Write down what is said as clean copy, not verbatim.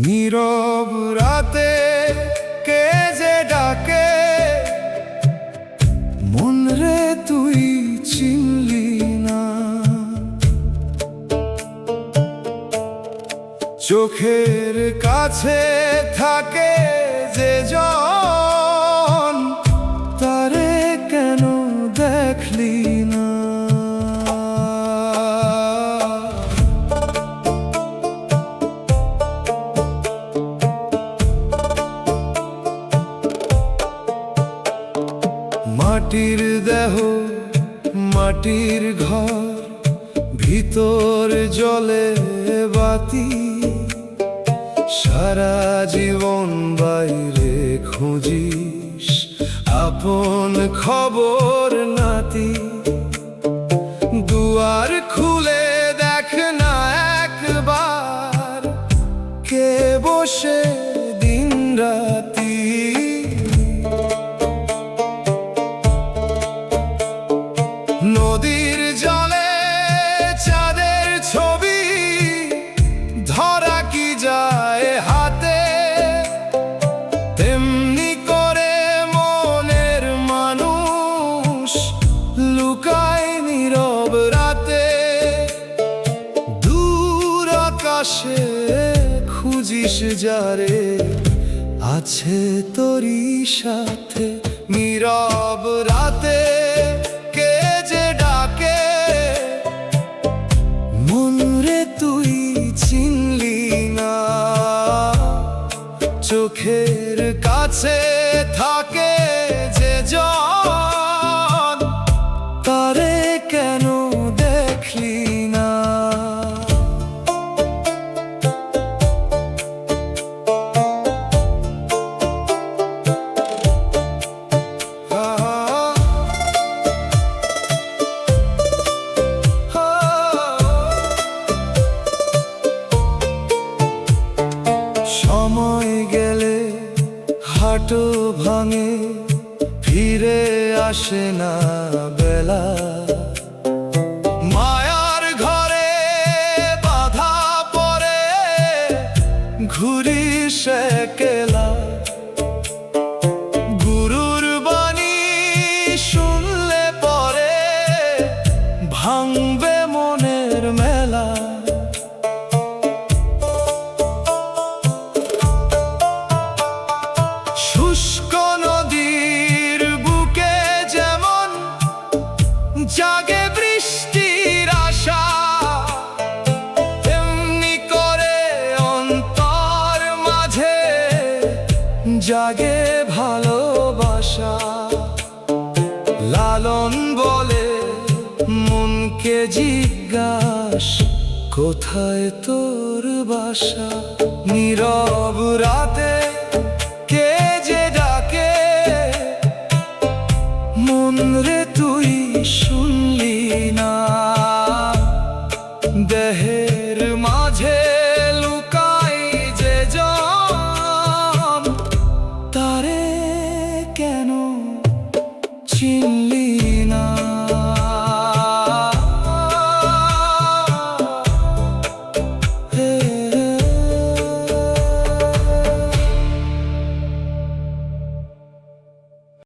নীরব রাতে কে যে ডাকে, মন রে তুই চিনলি না। চোখের কাছে থাকে যে জন, তারে কেন দেখলি না। মাটির দেহ মাটির ঘর, ভিতর জলে বাতি, সারা জীবন বাইরে খুঁজিস আপন খবর নাতি। দুয়ার খুলে দেখ না একবার, কে বসে দিন রাতি। নদীর জলে চাঁদের ছবি ধরা কি যায় হাতে, তেমনি করে মনের মানুষ লুকায় নীরব রাতে। দূর আকাশে খুঁজিস যারে, আছে তোরই সাথে। নীরব রাতে কে যে ডাকে, মন রে তুই চিনলি না। চোখের কাছে থাকে যে জন, তারে কেন দেখলি না। সময় গেলে হাঁটু ভাঙে, ফিরে আসে না বেলা। মায়ার ঘরে বাধা পড়ে ঘুরি সে কেলা। গুরুর বাণী শুনলে পরে ভাঙবে মনের মেলা। শুষ্ক নদীর বুকে যেমন জাগে বৃষ্টির আশা, তেমনি করে অন্তর মাঝে জাগে ভালোবাসা। লালন বলে মনকে জিজ্ঞাস, কোথায় তোর বাসা। নীরব রাতে